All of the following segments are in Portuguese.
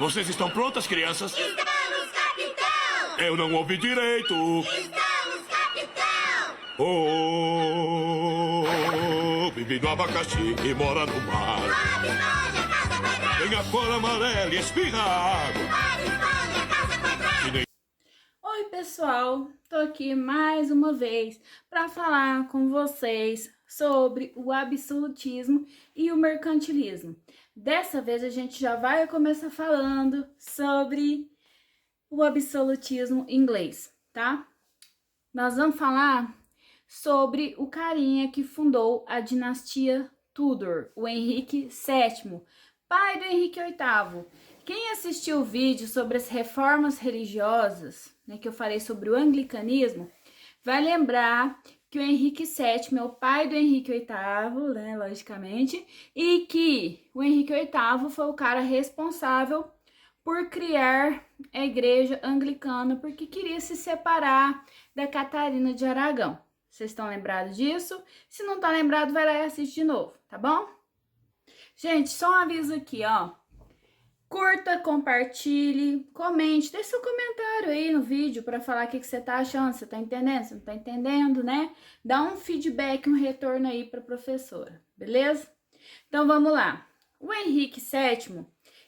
Vocês estão prontas, crianças? Estamos, capitão! Eu não ouvi direito. Estamos, capitão! Oh, vive no abacaxi e mora no mar. Bob Esponja, calça quadrada! Tem a cor amarela e espirra água. Bob Esponja, calça quadrada! Que nem Oi, pessoal! Tô aqui mais uma vez para falar com vocês sobre o absolutismo e o mercantilismo. Dessa vez a gente já vai começar falando sobre o absolutismo inglês, tá? Nós vamos falar sobre o carinha que fundou a dinastia Tudor, o Henrique VII, pai do Henrique VIII. Quem assistiu o vídeo sobre as reformas religiosas, né, que eu falei sobre o anglicanismo, vai lembrar que o Henrique VII é o pai do Henrique VIII, né, logicamente, e que o Henrique VIII foi o cara responsável por criar a igreja anglicana, porque queria se separar da Catarina de Aragão. Vocês estão lembrados disso? Se não tá lembrado, vai lá e assiste de novo, tá bom? Gente, só um aviso aqui, ó. Curta, compartilhe, comente, deixe seu comentário aí no vídeo para falar o que você tá achando, você tá entendendo, você não tá entendendo, né? Dá um feedback, um retorno aí para a professora, beleza? Então vamos lá. O Henrique VII,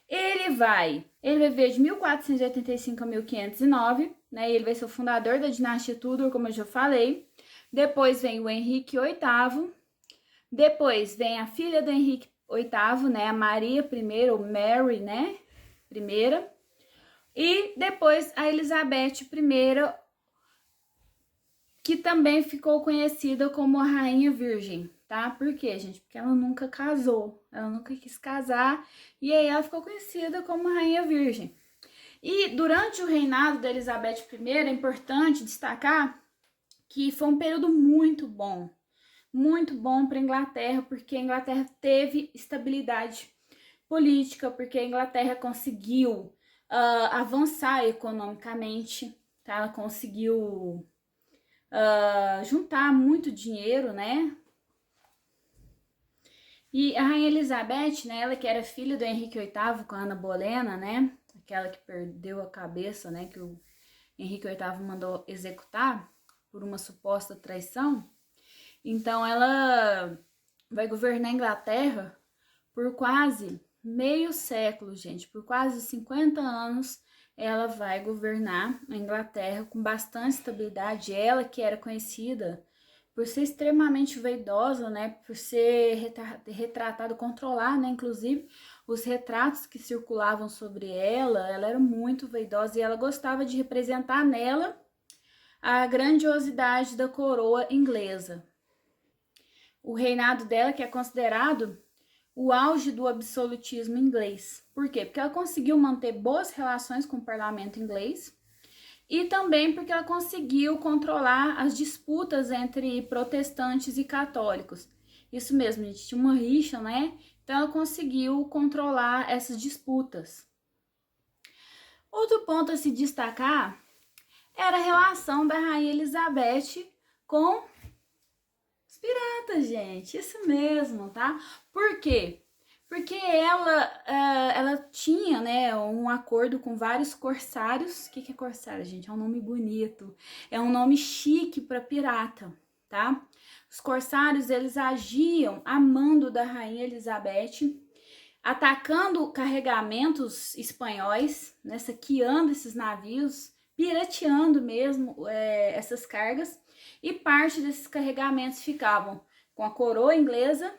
ele vai viver de 1485 a 1509, né? Ele vai ser o fundador da dinastia Tudor, como eu já falei. Depois vem o Henrique VIII, depois vem a filha do Henrique VIII, né, a Maria I, ou Mary, né, primeira, e depois a Elizabeth I, que também ficou conhecida como a Rainha Virgem, tá? Por quê, gente? Porque ela nunca casou, ela nunca quis casar, e aí ela ficou conhecida como a Rainha Virgem. E durante o reinado da Elizabeth I, é importante destacar que foi um período muito bom para a Inglaterra, porque a Inglaterra teve estabilidade política, porque a Inglaterra conseguiu avançar economicamente, tá? Ela conseguiu juntar muito dinheiro, né? E a Rainha Elizabeth, né, ela que era filha do Henrique VIII com a Ana Bolena, né? Aquela que perdeu a cabeça, né, que o Henrique VIII mandou executar por uma suposta traição. Então, ela vai governar a Inglaterra por quase meio século, gente. Por quase 50 anos, ela vai governar a Inglaterra com bastante estabilidade. Ela que era conhecida por ser extremamente vaidosa, né? Por ser retratada, controlar, né? Inclusive, os retratos que circulavam sobre ela era muito vaidosa e ela gostava de representar nela a grandiosidade da coroa inglesa. O reinado dela, que é considerado o auge do absolutismo inglês. Por quê? Porque ela conseguiu manter boas relações com o parlamento inglês e também porque ela conseguiu controlar as disputas entre protestantes e católicos. Isso mesmo, a gente tinha uma rixa, né? Então ela conseguiu controlar essas disputas. Outro ponto a se destacar era a relação da Rainha Elizabeth com piratas, gente, isso mesmo, tá? Por quê? Porque ela tinha, né, um acordo com vários corsários. O que é corsário, gente? É um nome bonito, é um nome chique para pirata, tá? Os corsários, eles agiam a mando da Rainha Elizabeth, atacando carregamentos espanhóis, né, saqueando esses navios, pirateando mesmo essas cargas. E parte desses carregamentos ficavam com a coroa inglesa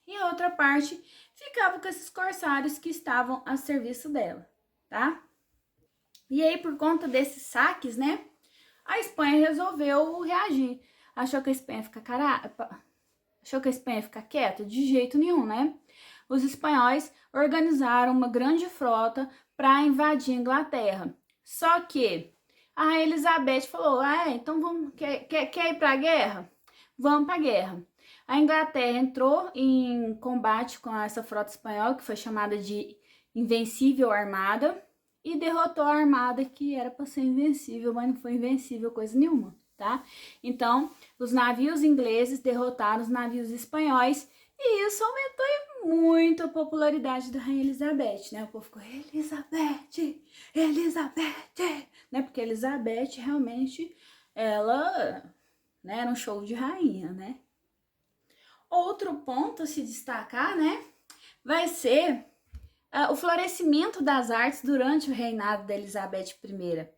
e a outra parte ficava com esses corsários que estavam a serviço dela, tá? E aí, por conta desses saques, né, a Espanha resolveu reagir. Achou que a Espanha ia ficar quieta? De jeito nenhum, né? Os espanhóis organizaram uma grande frota para invadir a Inglaterra. Só que a Elizabeth falou, então vamos, quer ir para a guerra? Vamos para a guerra. A Inglaterra entrou em combate com essa frota espanhola, que foi chamada de Invencível Armada, e derrotou a armada que era para ser invencível, mas não foi invencível coisa nenhuma, tá? Então, os navios ingleses derrotaram os navios espanhóis, e isso aumentou muito a popularidade da Rainha Elizabeth, né? O povo ficou, Elizabeth, Elizabeth, né? Porque Elizabeth realmente, ela, né, era um show de rainha, né? Outro ponto a se destacar, né, vai ser o florescimento das artes durante o reinado da Elizabeth I.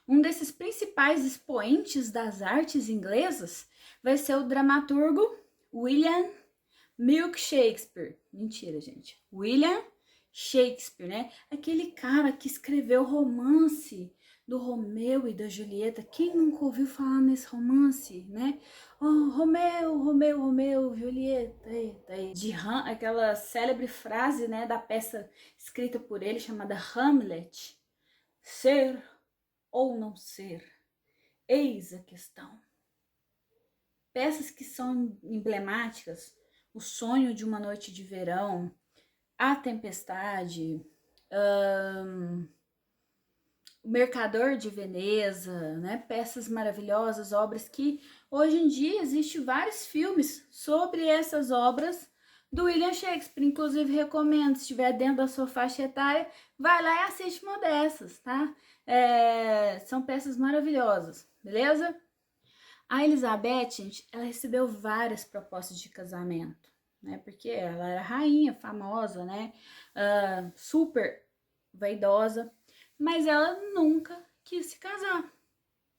Um desses principais expoentes das artes inglesas vai ser o dramaturgo William Milk Shakespeare. Mentira, gente. William Shakespeare, né? Aquele cara que escreveu o romance do Romeu e da Julieta. Quem nunca ouviu falar nesse romance, né? Oh, Romeu, Julieta, eita, eita. Aquela célebre frase, né, da peça escrita por ele, chamada Hamlet. Ser ou não ser, eis a questão. Peças que são emblemáticas, O Sonho de uma Noite de Verão, A Tempestade, O Mercador de Veneza, né? Peças maravilhosas, obras que hoje em dia existem vários filmes sobre essas obras do William Shakespeare. Inclusive recomendo, se estiver dentro da sua faixa etária, vai lá e assiste uma dessas, tá? São peças maravilhosas, beleza? A Elizabeth, gente, ela recebeu várias propostas de casamento, né? Porque ela era rainha, famosa, né? Super vaidosa, mas ela nunca quis se casar.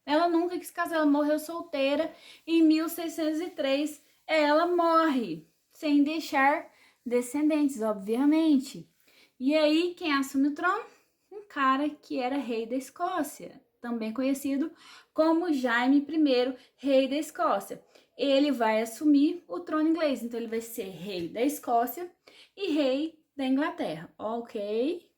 Ela nunca quis casar, ela morreu solteira e em 1603 ela morre, sem deixar descendentes, obviamente. E aí, quem assume o trono? Um cara que era rei da Escócia, também conhecido como Jaime I, rei da Escócia. Ele vai assumir o trono inglês, então ele vai ser rei da Escócia e rei da Inglaterra, ok?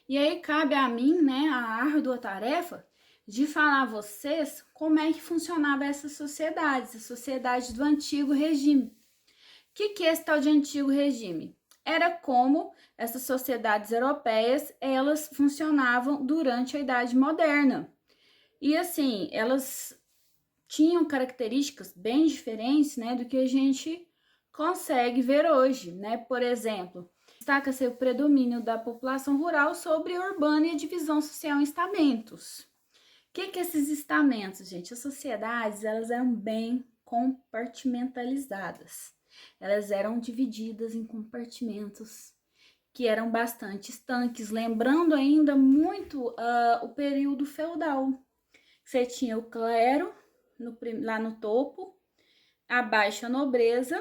E aí cabe a mim, né, a árdua tarefa de falar a vocês como é que funcionava essa sociedade, a sociedade do antigo regime. O que é esse tal de antigo regime? Era como essas sociedades europeias, elas funcionavam durante a Idade Moderna. E assim, elas tinham características bem diferentes, né, do que a gente consegue ver hoje, né? Por exemplo, destaca-se o predomínio da população rural sobre a urbana e a divisão social em estamentos. O que esses estamentos, gente? As sociedades, elas eram bem compartimentalizadas. Elas eram divididas em compartimentos que eram bastante estanques, lembrando ainda muito o período feudal. Você tinha o clero lá no topo, abaixo a nobreza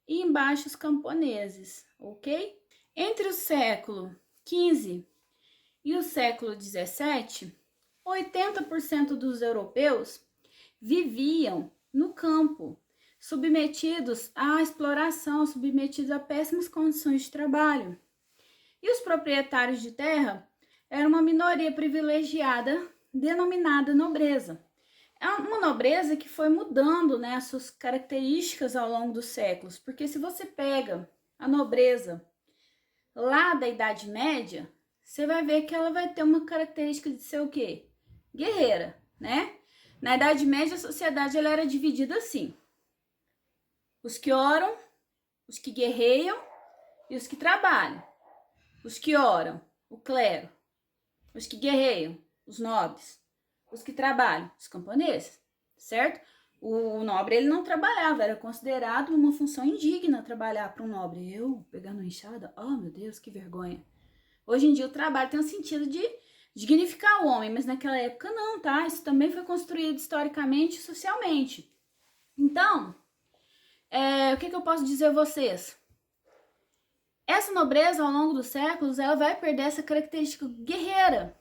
e embaixo os camponeses, ok? Entre o século XV e o século XVII, 80% dos europeus viviam no campo, submetidos à exploração, submetidos a péssimas condições de trabalho. E os proprietários de terra eram uma minoria privilegiada, denominada nobreza. É uma nobreza que foi mudando, né, as suas características ao longo dos séculos, porque se você pega a nobreza lá da Idade Média, você vai ver que ela vai ter uma característica de ser o quê? Guerreira, né? Na Idade Média, a sociedade ela era dividida assim: os que oram, os que guerreiam e os que trabalham. Os que oram, o clero. Os que guerreiam, os nobres. Os que trabalham, os camponeses, certo? O nobre, ele não trabalhava, era considerado uma função indigna trabalhar para um nobre. Eu, pegando enxada, oh meu Deus, que vergonha. Hoje em dia o trabalho tem um sentido de dignificar o homem, mas naquela época não, tá? Isso também foi construído historicamente e socialmente. Então, o que eu posso dizer a vocês? Essa nobreza, ao longo dos séculos, ela vai perder essa característica guerreira.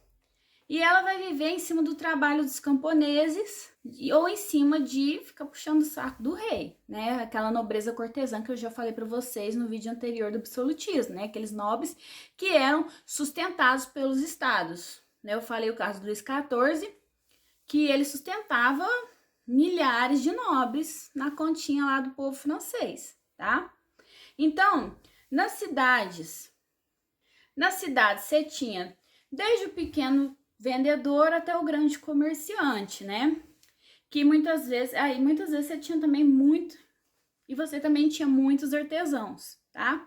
E ela vai viver em cima do trabalho dos camponeses ou em cima de ficar puxando o saco do rei, né? Aquela nobreza cortesã que eu já falei para vocês no vídeo anterior do absolutismo, né? Aqueles nobres que eram sustentados pelos estados, né? Eu falei o caso do Luís XIV, que ele sustentava milhares de nobres na continha lá do povo francês, tá? Então, nas cidades você tinha desde o pequeno vendedor até o grande comerciante, né? Que muitas vezes você tinha também e você também tinha muitos artesãos, tá?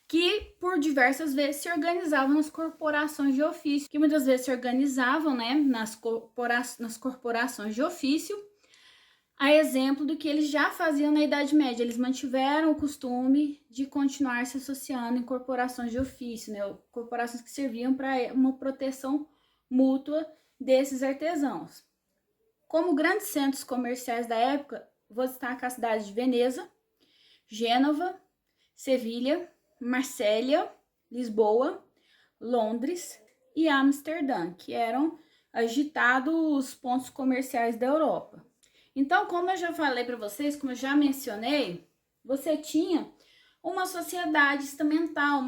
que por diversas vezes se organizavam nas corporações de ofício, que muitas vezes se organizavam, né, nas corporações de ofício, a exemplo do que eles já faziam na Idade Média. Eles mantiveram o costume de continuar se associando em corporações de ofício, né, corporações que serviam para uma proteção mútua desses artesãos. Como grandes centros comerciais da época, vou destacar a cidade de Veneza, Gênova, Sevilha, Marsella, Lisboa, Londres e Amsterdã, que eram agitados pontos comerciais da Europa. Então, como eu já falei para vocês, como eu já mencionei, você tinha uma sociedade estamental,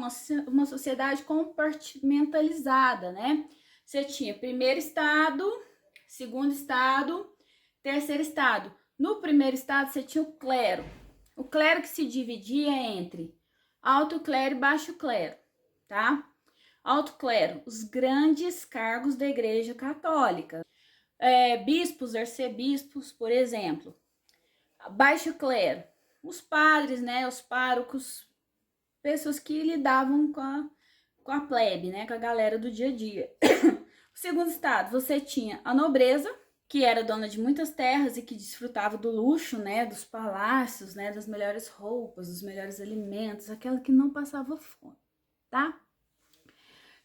uma sociedade compartimentalizada, né? Você tinha primeiro estado, segundo estado, terceiro estado. No primeiro estado, você tinha o clero. O clero que se dividia entre alto clero e baixo clero, tá? Alto clero, os grandes cargos da Igreja Católica. Bispos, arcebispos, por exemplo. Baixo clero, os padres, né? Os párocos, pessoas que lidavam com a plebe, né? Com a galera do dia a dia. O segundo estado, você tinha a nobreza, que era dona de muitas terras e que desfrutava do luxo, né, dos palácios, né, das melhores roupas, dos melhores alimentos, aquela que não passava fome, tá?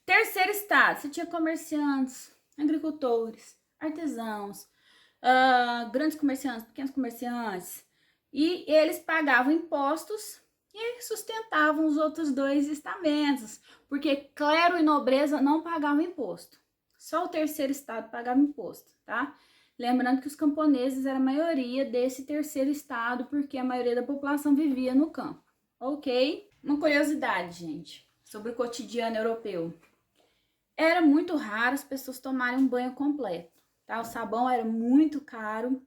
Terceiro estado, você tinha comerciantes, agricultores, artesãos, grandes comerciantes, pequenos comerciantes, e eles pagavam impostos e sustentavam os outros dois estamentos, porque clero e nobreza não pagavam imposto. Só o terceiro estado pagava imposto, tá? Lembrando que os camponeses eram a maioria desse terceiro estado, porque a maioria da população vivia no campo, ok? Uma curiosidade, gente, sobre o cotidiano europeu. Era muito raro as pessoas tomarem um banho completo, tá? O sabão era muito caro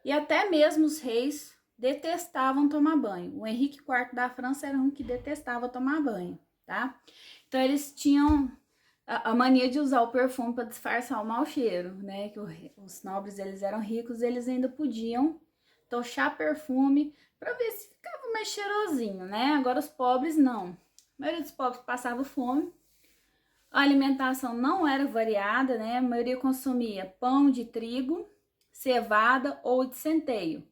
e até mesmo os reis detestavam tomar banho. O Henrique IV da França era um que detestava tomar banho, tá? Então eles tinham a mania de usar o perfume para disfarçar o mau cheiro, né? Que os nobres, eles eram ricos, eles ainda podiam tochar perfume para ver se ficava mais cheirosinho, né? Agora os pobres não. A maioria dos pobres passava fome. A alimentação não era variada, né? A maioria consumia pão de trigo, cevada ou de centeio.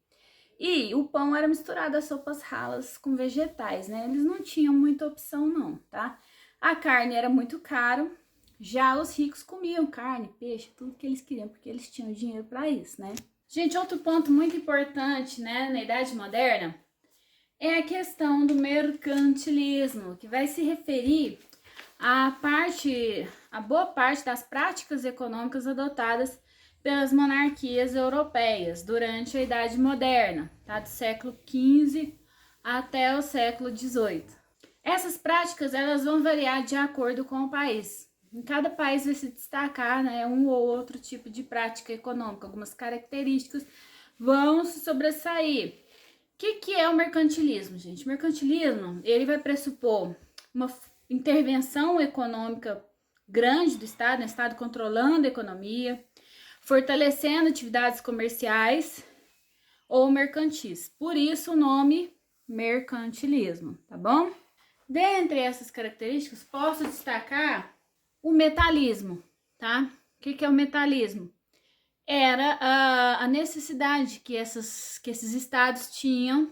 E o pão era misturado a sopas ralas com vegetais, né? Eles não tinham muita opção não, tá? A carne era muito caro. Já os ricos comiam carne, peixe, tudo que eles queriam, porque eles tinham dinheiro para isso, né? Gente, outro ponto muito importante, né, na Idade Moderna, é a questão do mercantilismo, que vai se referir à boa parte das práticas econômicas adotadas pelas monarquias europeias durante a Idade Moderna, tá? Do século XV até o século XVIII. Essas práticas, elas vão variar de acordo com o país. Em cada país vai se destacar, né, um ou outro tipo de prática econômica, algumas características vão se sobressair. O que é o mercantilismo, gente? O mercantilismo, ele vai pressupor uma intervenção econômica grande do Estado, né, o Estado controlando a economia, fortalecendo atividades comerciais ou mercantis. Por isso o nome mercantilismo, tá bom? Dentre essas características, posso destacar o metalismo, tá? O que é o metalismo? Era a necessidade que esses estados tinham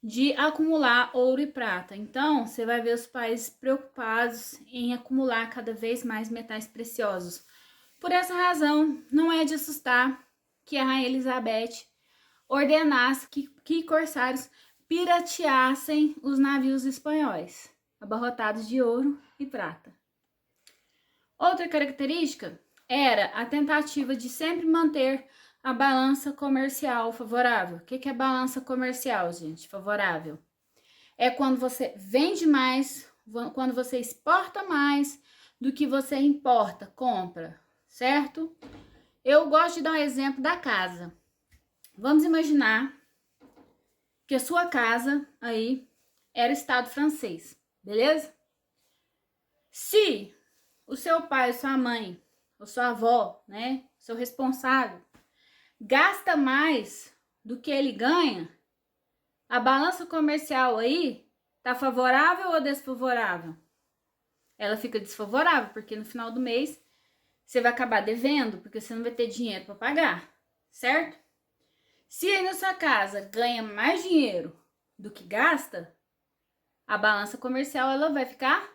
de acumular ouro e prata. Então, você vai ver os países preocupados em acumular cada vez mais metais preciosos. Por essa razão, não é de assustar que a Rainha Elizabeth ordenasse que corsários pirateassem os navios espanhóis, abarrotados de ouro e prata. Outra característica era a tentativa de sempre manter a balança comercial favorável. O que é balança comercial, gente? Favorável. É quando você vende mais, quando você exporta mais do que você importa, compra, certo? Eu gosto de dar um exemplo da casa. Vamos imaginar que a sua casa aí era Estado francês, beleza? Se o seu pai, sua mãe, ou sua avó, né, seu responsável, gasta mais do que ele ganha, a balança comercial aí Tá favorável ou desfavorável? Ela fica desfavorável, porque no final do mês você vai acabar devendo, porque você não vai ter dinheiro para pagar, certo? Se aí na sua casa ganha mais dinheiro do que gasta, a balança comercial ela vai ficar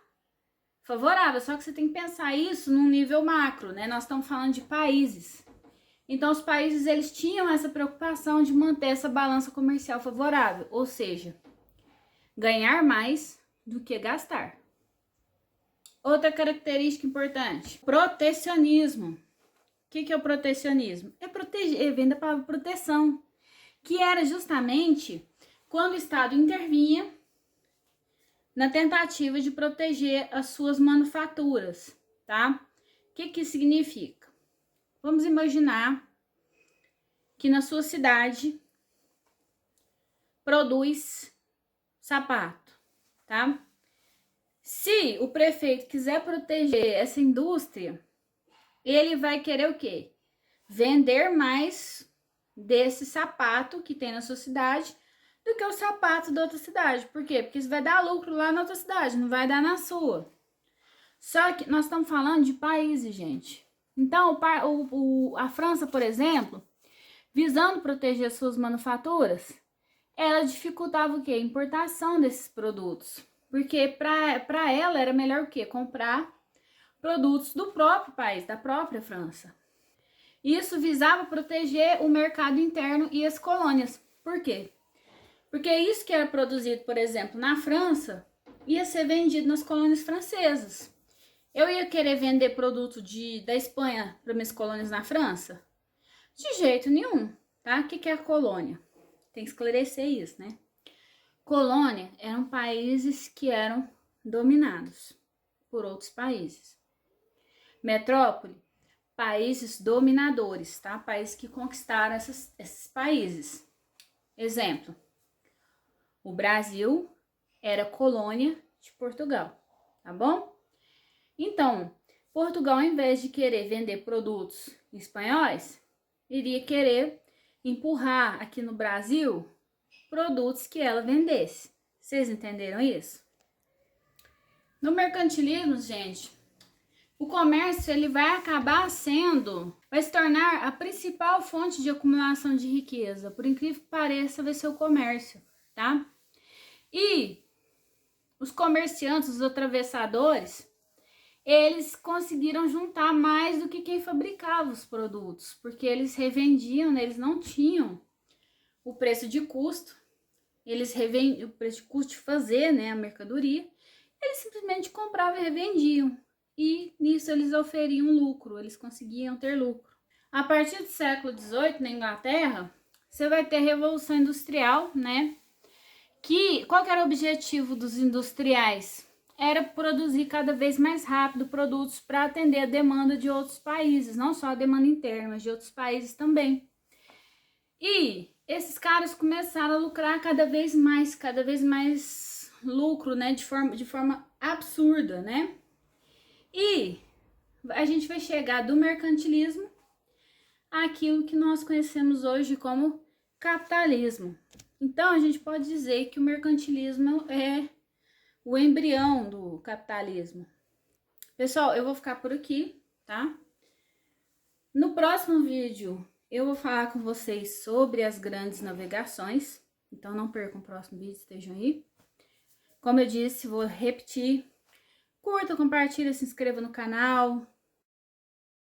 favorável. Só que você tem que pensar isso num nível macro, né? Nós estamos falando de países. Então, os países, eles tinham essa preocupação de manter essa balança comercial favorável, ou seja, ganhar mais do que gastar. Outra característica importante, protecionismo. O que é o protecionismo? É proteger, vem da palavra proteção, que era justamente quando o Estado intervinha na tentativa de proteger as suas manufaturas, tá? O que isso significa? Vamos imaginar que na sua cidade produz sapato, tá? Se o prefeito quiser proteger essa indústria, ele vai querer o quê? Vender mais desse sapato que tem na sua cidade do que o sapato da outra cidade. Por quê? Porque isso vai dar lucro lá na outra cidade, não vai dar na sua. Só que nós estamos falando de países, gente. Então, a França, por exemplo, visando proteger suas manufaturas, ela dificultava o quê? A importação desses produtos. Porque para ela era melhor o quê? Comprar produtos do próprio país, da própria França. Isso visava proteger o mercado interno e as colônias. Por quê? Porque isso que era produzido, por exemplo, na França, ia ser vendido nas colônias francesas. Eu ia querer vender produto da Espanha para minhas colônias na França? De jeito nenhum, tá? O que é a colônia? Tem que esclarecer isso, né? Colônia eram países que eram dominados por outros países. Metrópole, países dominadores, tá? Países que conquistaram esses países. Exemplo, o Brasil era colônia de Portugal, tá bom? Então, Portugal, ao invés de querer vender produtos espanhóis, iria querer empurrar aqui no Brasil produtos que ela vendesse. Vocês entenderam isso? No mercantilismo, gente, o comércio ele vai se tornar a principal fonte de acumulação de riqueza. Por incrível que pareça, vai ser o comércio, tá? E os comerciantes, os atravessadores, eles conseguiram juntar mais do que quem fabricava os produtos, porque eles revendiam, né? Eles não tinham o preço de custo, eles revendiam o preço de custo de fazer, né, a mercadoria, eles simplesmente compravam e revendiam, e nisso eles oferiam lucro, eles conseguiam ter lucro. A partir do século XVIII, na Inglaterra, você vai ter a Revolução Industrial, né, qual que era o objetivo dos industriais? Era produzir cada vez mais rápido produtos para atender a demanda de outros países, não só a demanda interna, mas de outros países também. E esses caras começaram a lucrar cada vez mais lucro, né, de forma absurda, né? E a gente vai chegar do mercantilismo àquilo que nós conhecemos hoje como capitalismo. Então, a gente pode dizer que o mercantilismo é o embrião do capitalismo. Pessoal, eu vou ficar por aqui, tá? No próximo vídeo, eu vou falar com vocês sobre as grandes navegações. Então, não percam o próximo vídeo, estejam aí. Como eu disse, vou repetir. Curta, compartilha, se inscreva no canal.